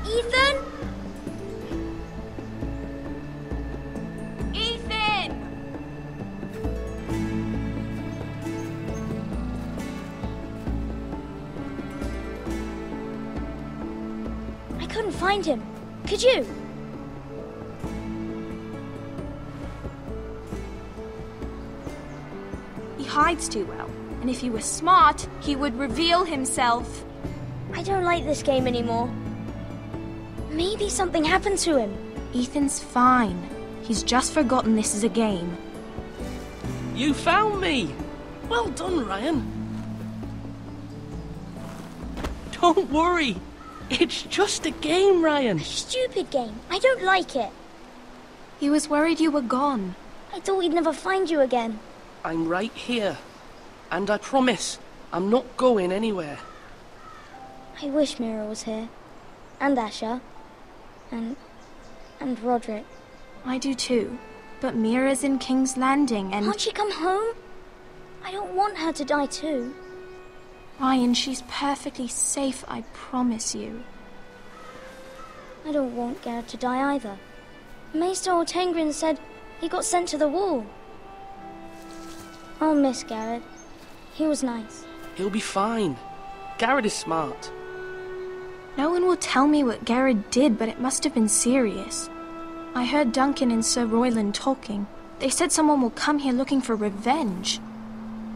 Ethan? Ethan! I couldn't find him. Could you? He hides too well, and if he were smart, he would reveal himself. I don't like this game anymore. Maybe something happened to him. Ethan's fine. He's just forgotten this is a game. You found me! Well done, Ryan. Don't worry. It's just a game, Ryan. A stupid game. I don't like it. He was worried you were gone. I thought we'd never find you again. I'm right here. And I promise, I'm not going anywhere. I wish Mira was here. And Asher. And Roderick. I do too. But Mira's in King's Landing and... Can't she come home? I don't want her to die too. Ryan, she's perfectly safe, I promise you. I don't want Garrett to die either. Maester Ortengrin said he got sent to the wall. I'll miss Garrett. He was nice. He'll be fine. Garrett is smart. No one will tell me what Garrett did, but it must have been serious. I heard Duncan and Sir Royland talking. They said someone will come here looking for revenge.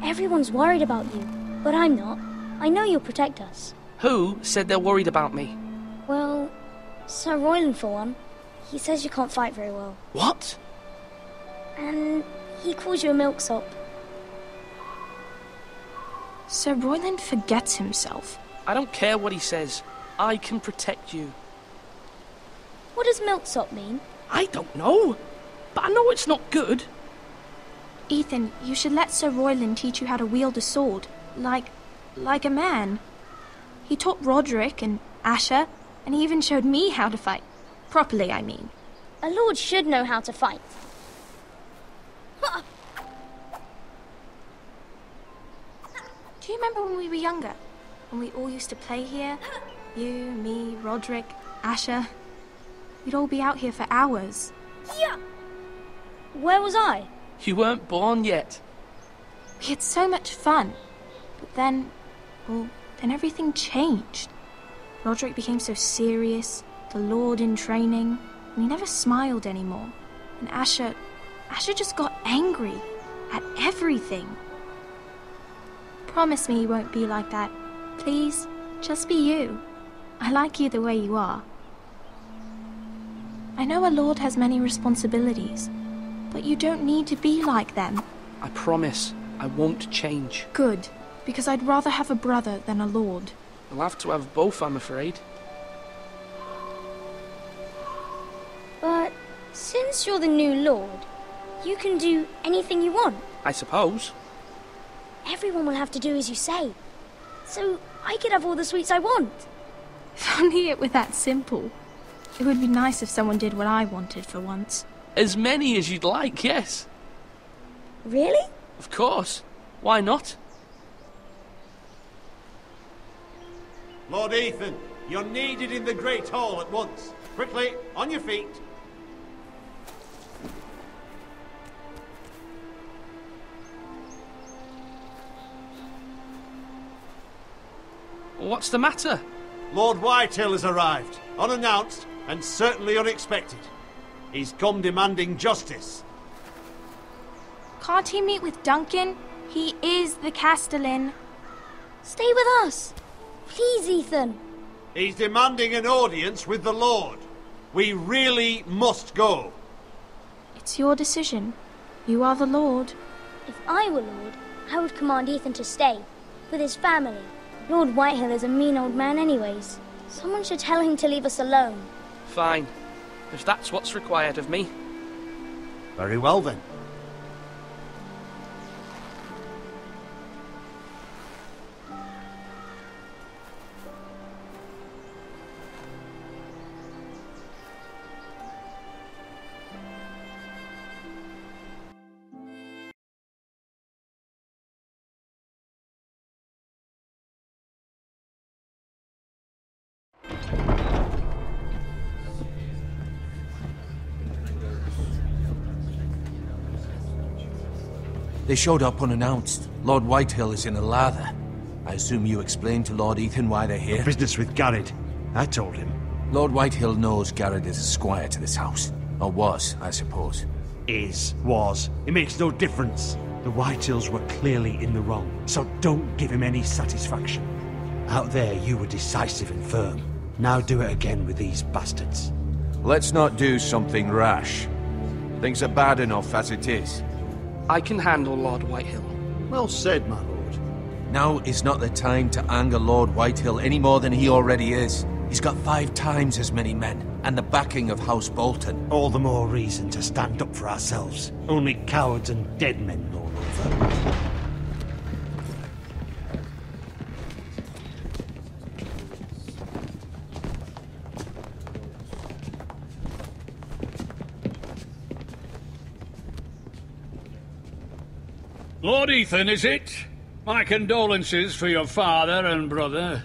Everyone's worried about you, but I'm not. I know you'll protect us. Who said they're worried about me? Well, Sir Royland for one. He says you can't fight very well. What? And he calls you a milksop. Sir Royland forgets himself. I don't care what he says. I can protect you. What does milksop mean? I don't know. But I know it's not good. Ethan, you should let Sir Royland teach you how to wield a sword. Like a man. He taught Roderick and Asher, and he even showed me how to fight. Properly, I mean. A lord should know how to fight. Do you remember when we were younger? When we all used to play here? You, me, Roderick, Asher. We'd all be out here for hours. Yeah. Where was I? You weren't born yet. We had so much fun. But then everything changed. Roderick became so serious, the Lord in training, and he never smiled anymore. And Asher just got angry at everything. Promise me you won't be like that. Please, just be you. I like you the way you are. I know a lord has many responsibilities, but you don't need to be like them. I promise I won't change. Good, because I'd rather have a brother than a lord. I'll have to have both, I'm afraid. But since you're the new lord, you can do anything you want. I suppose. Everyone will have to do as you say. So I could have all the sweets I want. If only it were that simple. It would be nice if someone did what I wanted for once. As many as you'd like, yes. Really? Of course. Why not? Lord Ethan, you're needed in the Great Hall at once. Quickly, on your feet. What's the matter? Lord Whitehill has arrived, unannounced and certainly unexpected. He's come demanding justice. Can't he meet with Duncan? He is the Castellan. Stay with us. Please, Ethan. He's demanding an audience with the Lord. We really must go. It's your decision. You are the Lord. If I were Lord, I would command Ethan to stay, with his family. Lord Whitehill is a mean old man anyways. Someone should tell him to leave us alone. Fine. If that's what's required of me. Very well then. They showed up unannounced. Lord Whitehill is in a lather. I assume you explained to Lord Ethan why they're here? Business with Garrett. I told him. Lord Whitehill knows Garrett is a squire to this house. Or was, I suppose. Was. It makes no difference. The Whitehills were clearly in the wrong, so don't give him any satisfaction. Out there, you were decisive and firm. Now do it again with these bastards. Let's not do something rash. Things are bad enough as it is. I can handle Lord Whitehill. Well said, my lord. Now is not the time to anger Lord Whitehill any more than he already is. He's got 5 times as many men, and the backing of House Bolton. All the more reason to stand up for ourselves. Only cowards and dead men roll over. Lord Ethan, is it? My condolences for your father and brother.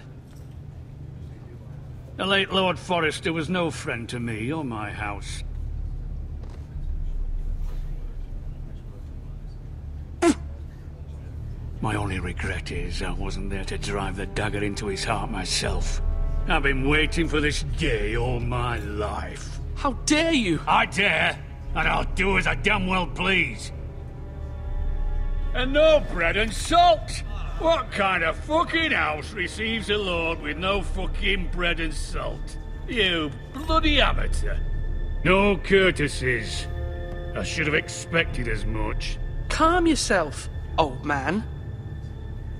The late Lord Forrester was no friend to me or my house. My only regret is I wasn't there to drive the dagger into his heart myself. I've been waiting for this day all my life. How dare you! I dare, and I'll do as I damn well please. And no bread and salt! What kind of fucking house receives a lord with no fucking bread and salt? You bloody amateur. No courtesies. I should have expected as much. Calm yourself, old man.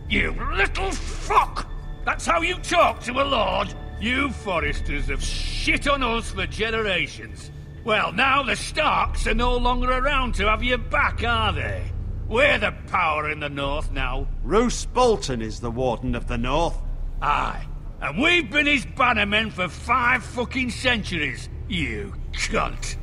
You little fuck! That's how you talk to a lord? You Forresters have shit on us for generations. Well, now the Starks are no longer around to have your back, are they? We're the power in the north now. Roose Bolton is the Warden of the North. Aye. And we've been his bannermen for 5 fucking centuries, you cunt.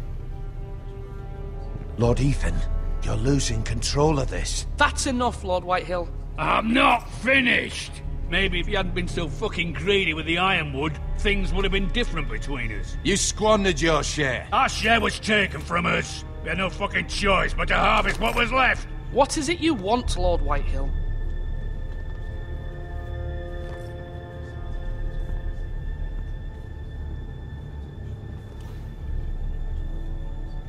Lord Ethan, you're losing control of this. That's enough, Lord Whitehill. I'm not finished. Maybe if you hadn't been so fucking greedy with the ironwood, things would have been different between us. You squandered your share. Our share was taken from us. We had no fucking choice but to harvest what was left. What is it you want, Lord Whitehill?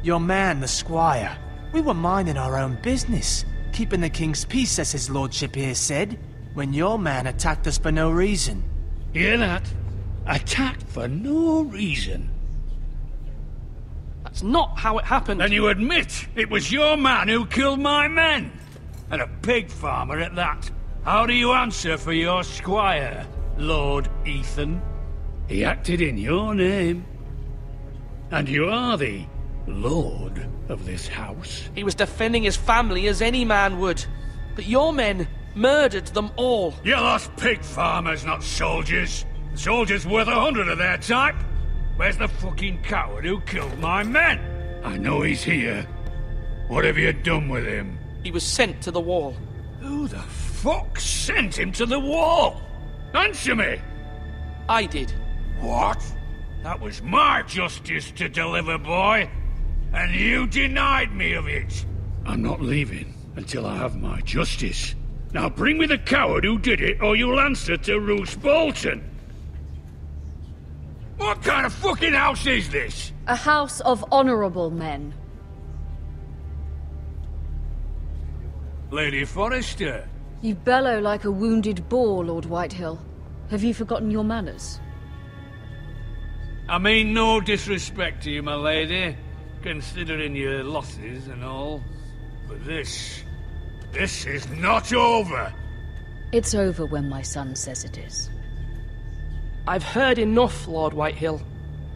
Your man, the squire. We were minding our own business, keeping the king's peace, as his lordship here said, when your man attacked us for no reason. Hear that? Attacked for no reason. That's not how it happened. Then you admit it was your man who killed my men? And a pig farmer at that. How do you answer for your squire, Lord Ethan? He acted in your name. And you are the lord of this house. He was defending his family as any man would. But your men murdered them all. You lost pig farmers, not soldiers. The soldiers worth 100 of their type. Where's the fucking coward who killed my men? I know he's here. What have you done with him? He was sent to the wall. Who the fuck sent him to the wall? Answer me! I did. What? That was my justice to deliver, boy. And you denied me of it. I'm not leaving until I have my justice. Now bring me the coward who did it, or you'll answer to Roose Bolton. What kind of fucking house is this? A house of honorable men. Lady Forrester. You bellow like a wounded boar, Lord Whitehill. Have you forgotten your manners? I mean no disrespect to you, my lady, considering your losses and all. But this is not over. It's over when my son says it is. I've heard enough, Lord Whitehill.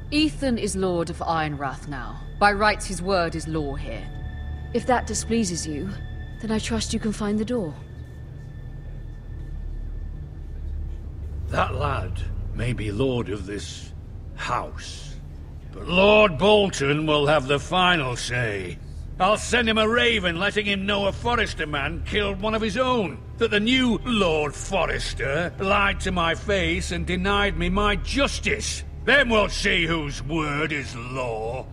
Ethan is Lord of Ironrath now. By rights, his word is law here. If that displeases you, then I trust you can find the door. That lad may be lord of this house, but Lord Bolton will have the final say. I'll send him a raven letting him know a Forrester man killed one of his own. That the new Lord Forrester lied to my face and denied me my justice. Then we'll see whose word is law.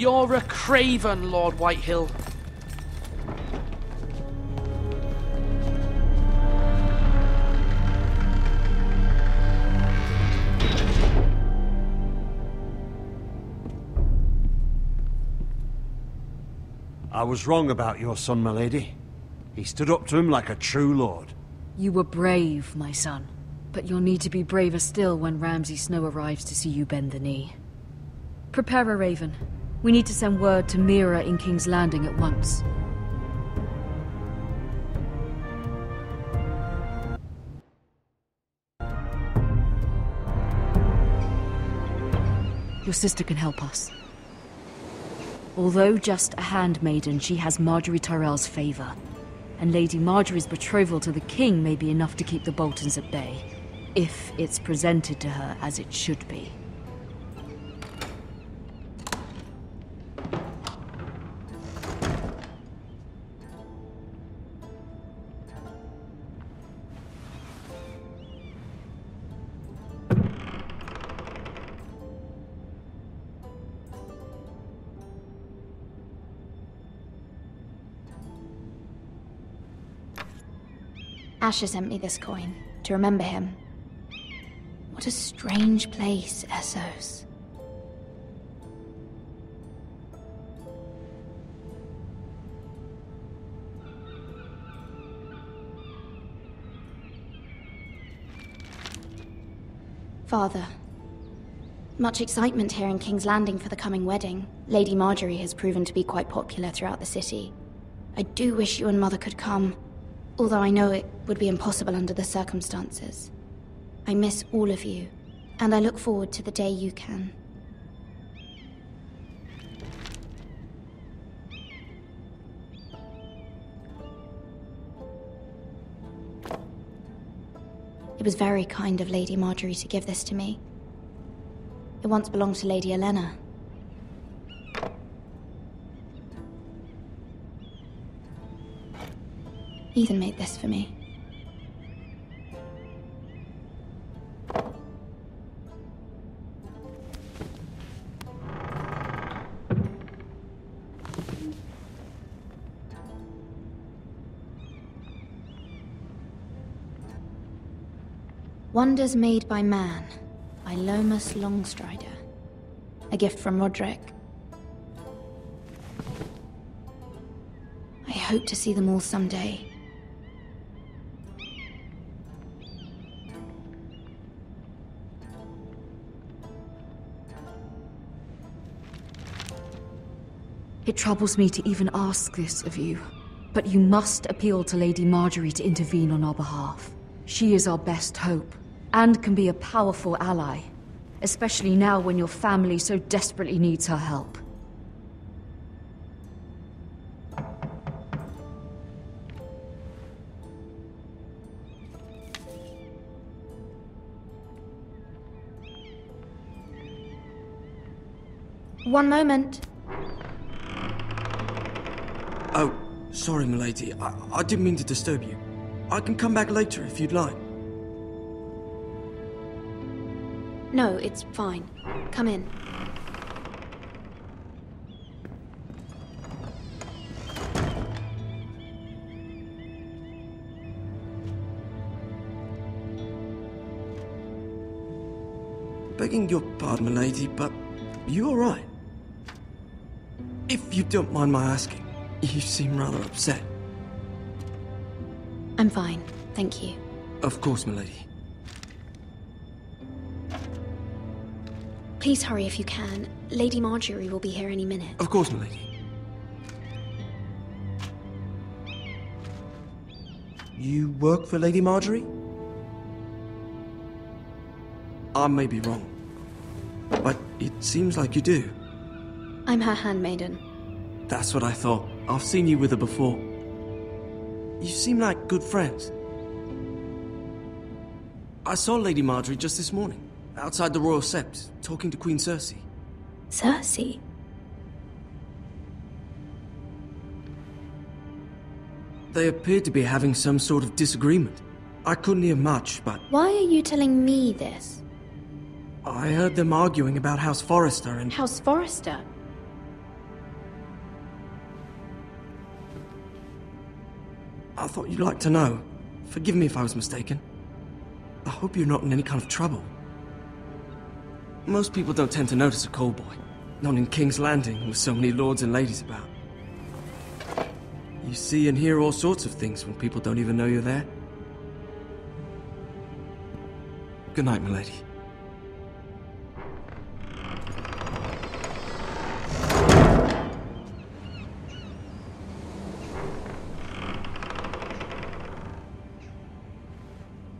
You're a craven, Lord Whitehill. I was wrong about your son, my lady. He stood up to him like a true lord. You were brave, my son. But you'll need to be braver still when Ramsay Snow arrives to see you bend the knee. Prepare a raven. We need to send word to Mira in King's Landing at once. Your sister can help us. Although just a handmaiden, she has Marjorie Tyrell's favor. And Lady Marjorie's betrothal to the king may be enough to keep the Boltons at bay. If it's presented to her as it should be. Asher sent me this coin, to remember him. What a strange place, Essos. Father. Much excitement here in King's Landing for the coming wedding. Lady Marjorie has proven to be quite popular throughout the city. I do wish you and Mother could come. Although I know it would be impossible under the circumstances. I miss all of you, and I look forward to the day you can. It was very kind of Lady Marjorie to give this to me. It once belonged to Lady Elena. Ethan made this for me. Wonders Made by Man, by Lomas Longstrider. A gift from Roderick. I hope to see them all someday. It troubles me to even ask this of you, but you must appeal to Lady Marjorie to intervene on our behalf. She is our best hope, and can be a powerful ally, especially now when your family so desperately needs her help. One moment. Oh, sorry, milady. I didn't mean to disturb you. I can come back later if you'd like. No, it's fine. Come in. Begging your pardon, milady, but you all right? If you don't mind my asking, you seem rather upset. I'm fine, thank you. Of course, milady. Please hurry if you can. Lady Marjorie will be here any minute. Of course, milady. You work for Lady Marjorie? I may be wrong, but it seems like you do. I'm her handmaiden. That's what I thought. I've seen you with her before. You seem like good friends. I saw Lady Marjorie just this morning, outside the Royal Sept, talking to Queen Cersei. Cersei? They appeared to be having some sort of disagreement. I couldn't hear much, but Why are you telling me this? I heard them arguing about House Forrester and... House Forrester? I thought you'd like to know. Forgive me if I was mistaken. I hope you're not in any kind of trouble. Most people don't tend to notice a call boy. Not in King's Landing, with so many lords and ladies about. You see and hear all sorts of things when people don't even know you're there. Good night, milady.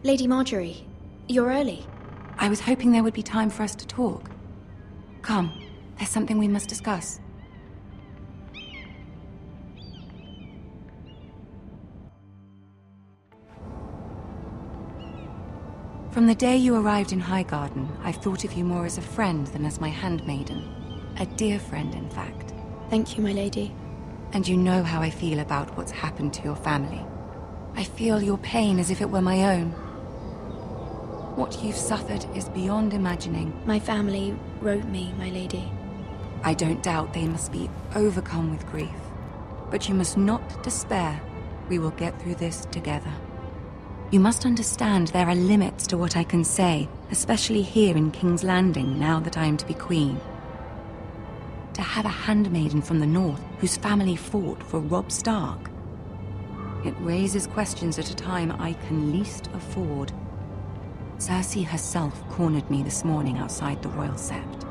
Lady Marjorie, you're early. I was hoping there would be time for us to talk. Come, there's something we must discuss. From the day you arrived in Highgarden, I've thought of you more as a friend than as my handmaiden. A dear friend, in fact. Thank you, my lady. And you know how I feel about what's happened to your family. I feel your pain as if it were my own. What you've suffered is beyond imagining. My family wrote me, my lady. I don't doubt they must be overcome with grief. But you must not despair. We will get through this together. You must understand there are limits to what I can say, especially here in King's Landing, now that I am to be queen. To have a handmaiden from the north whose family fought for Robb Stark. It raises questions at a time I can least afford. Cersei herself cornered me this morning outside the Royal Sept.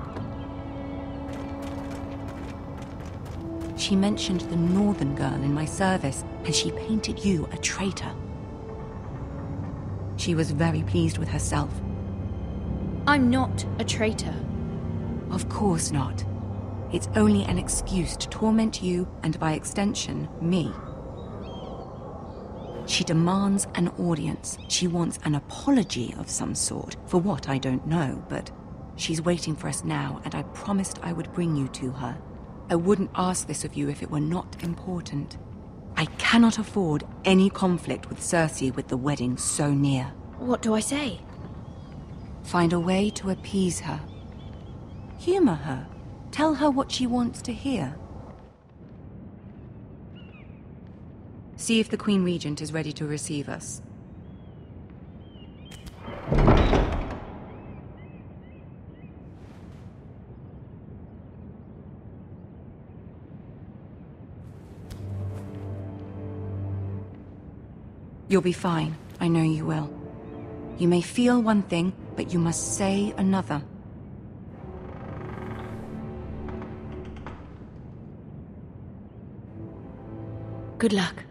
She mentioned the northern girl in my service, and she painted you a traitor. She was very pleased with herself. I'm not a traitor. Of course not. It's only an excuse to torment you, and by extension, me. She demands an audience. She wants an apology of some sort, for what I don't know, but she's waiting for us now, and I promised I would bring you to her. I wouldn't ask this of you if it were not important. I cannot afford any conflict with Cersei with the wedding so near. What do I say? Find a way to appease her. Humor her. Tell her what she wants to hear. See if the Queen Regent is ready to receive us. You'll be fine. I know you will. You may feel one thing, but you must say another. Good luck.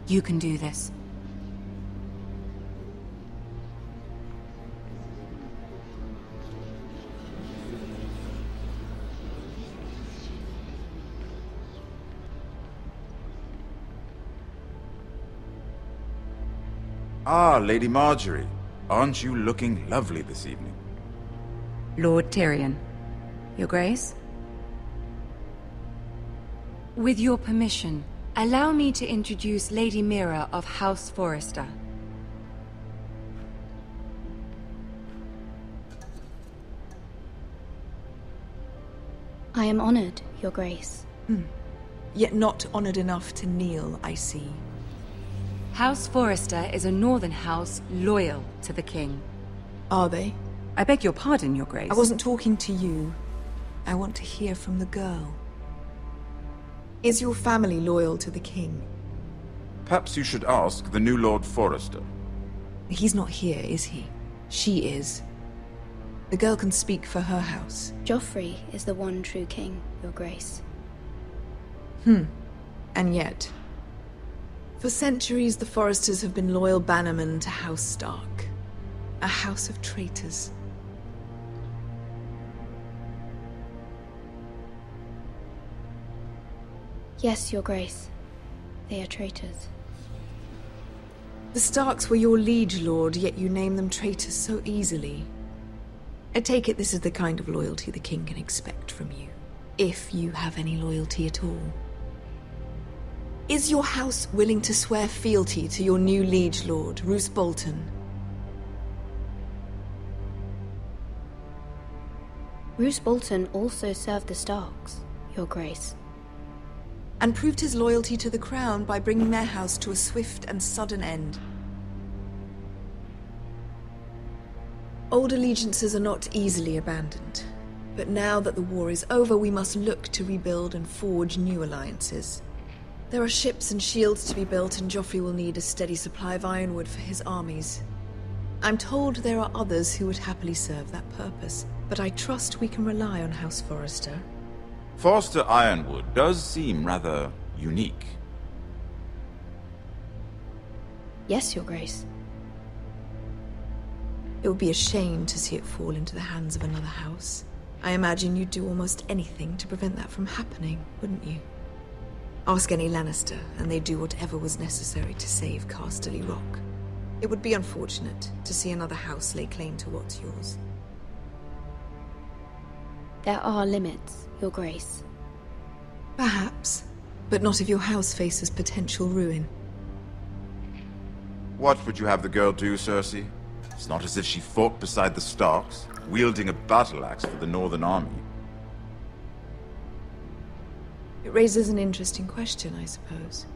You can do this. Ah, Lady Marjorie. Aren't you looking lovely this evening? Lord Tyrion. Your Grace? With your permission, allow me to introduce Lady Mira of House Forrester. I am honored, Your Grace. Yet not honored enough to kneel, I see. House Forrester is a northern house loyal to the king. Are they? I beg your pardon, Your Grace. I wasn't talking to you. I want to hear from the girl. Is your family loyal to the king? Perhaps you should ask the new Lord Forrester. He's not here, is he? She is. The girl can speak for her house. Joffrey is the one true king, Your Grace. And yet... For centuries, the Forresters have been loyal bannermen to House Stark. A house of traitors. Yes, Your Grace. They are traitors. The Starks were your liege lord, yet you name them traitors so easily. I take it this is the kind of loyalty the king can expect from you. If you have any loyalty at all. Is your house willing to swear fealty to your new liege lord, Roose Bolton? Roose Bolton also served the Starks, Your Grace. And proved his loyalty to the crown by bringing their house to a swift and sudden end. Old allegiances are not easily abandoned, but now that the war is over, we must look to rebuild and forge new alliances. There are ships and shields to be built, and Joffrey will need a steady supply of ironwood for his armies. I'm told there are others who would happily serve that purpose, but I trust we can rely on House Forrester. Forrester Ironwood does seem rather unique. Yes, Your Grace. It would be a shame to see it fall into the hands of another house. I imagine you'd do almost anything to prevent that from happening, wouldn't you? Ask any Lannister, and they'd do whatever was necessary to save Casterly Rock. It would be unfortunate to see another house lay claim to what's yours. There are limits, Your Grace. Perhaps, but not if your house faces potential ruin. What would you have the girl do, Cersei? It's not as if she fought beside the Starks, wielding a battle axe for the Northern Army. It raises an interesting question, I suppose.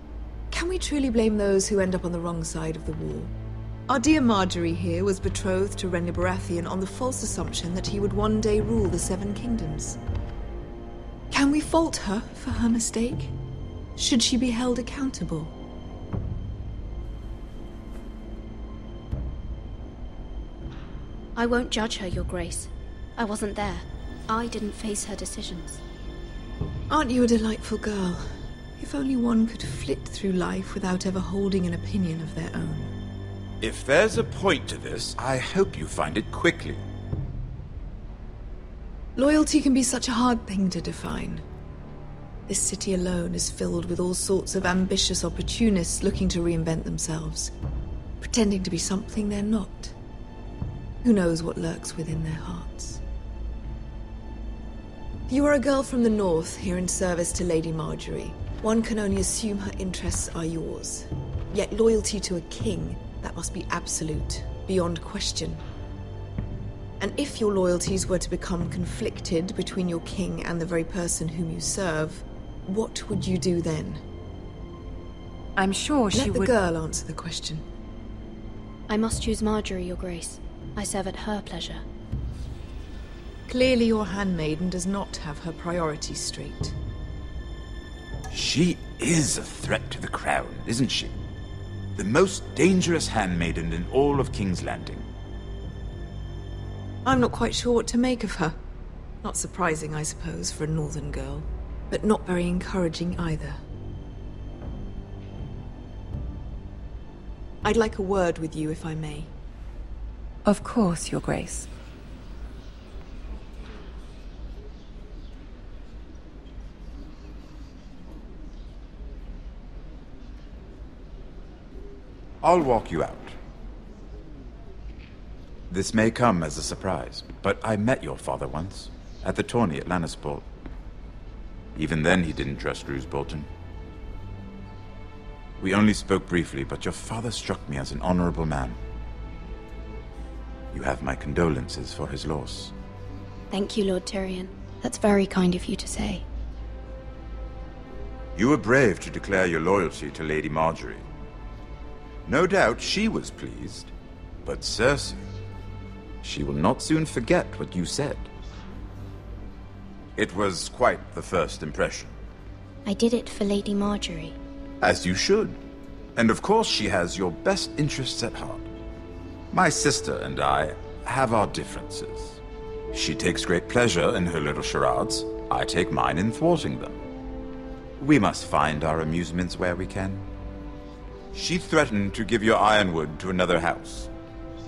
Can we truly blame those who end up on the wrong side of the war? Our dear Marjorie here was betrothed to Renly Baratheon on the false assumption that he would one day rule the Seven Kingdoms. Can we fault her for her mistake? Should she be held accountable? I won't judge her, Your Grace. I wasn't there. I didn't face her decisions. Aren't you a delightful girl? If only one could flit through life without ever holding an opinion of their own. If there's a point to this, I hope you find it quickly. Loyalty can be such a hard thing to define. This city alone is filled with all sorts of ambitious opportunists looking to reinvent themselves, pretending to be something they're not. Who knows what lurks within their hearts? You are a girl from the north, here in service to Lady Marjorie. One can only assume her interests are yours. Yet loyalty to a king, that must be absolute, beyond question. And if your loyalties were to become conflicted between your king and the very person whom you serve, what would you do then? I'm sure she would... Let the girl answer the question. I must choose Marjorie, Your Grace. I serve at her pleasure. Clearly your handmaiden does not have her priorities straight. She is a threat to the crown, isn't she? The most dangerous handmaiden in all of King's Landing. I'm not quite sure what to make of her. Not surprising, I suppose, for a northern girl, but not very encouraging either. I'd like a word with you, if I may. Of course, Your Grace. I'll walk you out. This may come as a surprise, but I met your father once, at the tourney at Lannisport. Even then he didn't trust Roose Bolton. We only spoke briefly, but your father struck me as an honorable man. You have my condolences for his loss. Thank you, Lord Tyrion. That's very kind of you to say. You were brave to declare your loyalty to Lady Marjorie. No doubt she was pleased, but Cersei, she will not soon forget what you said. It was quite the first impression. I did it for Lady Marjorie. As you should. And of course she has your best interests at heart. My sister and I have our differences. She takes great pleasure in her little charades. I take mine in thwarting them. We must find our amusements where we can. She threatened to give your ironwood to another house.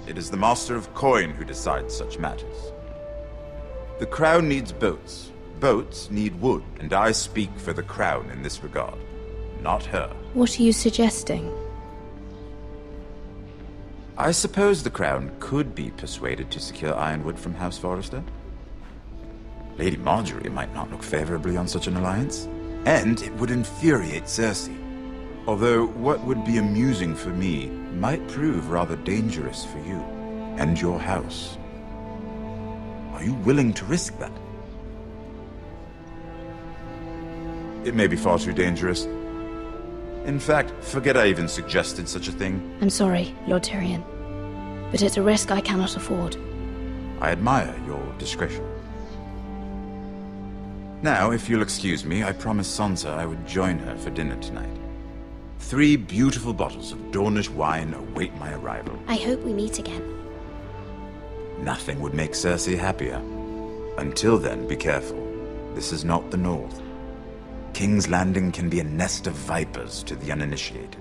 It is the Master of Coin who decides such matters. The Crown needs boats. Boats need wood, and I speak for the Crown in this regard, not her. What are you suggesting? I suppose the Crown could be persuaded to secure Ironwood from House Forrester. Lady Marjorie might not look favorably on such an alliance, and it would infuriate Cersei. Although what would be amusing for me might prove rather dangerous for you and your house. Are you willing to risk that? It may be far too dangerous. In fact, forget I even suggested such a thing. I'm sorry, Lord Tyrion, but it's a risk I cannot afford. I admire your discretion. Now, if you'll excuse me, I promised Sansa I would join her for dinner tonight. 3 beautiful bottles of Dornish wine await my arrival. I hope we meet again. Nothing would make Cersei happier. Until then, be careful. This is not the North. King's Landing can be a nest of vipers to the uninitiated.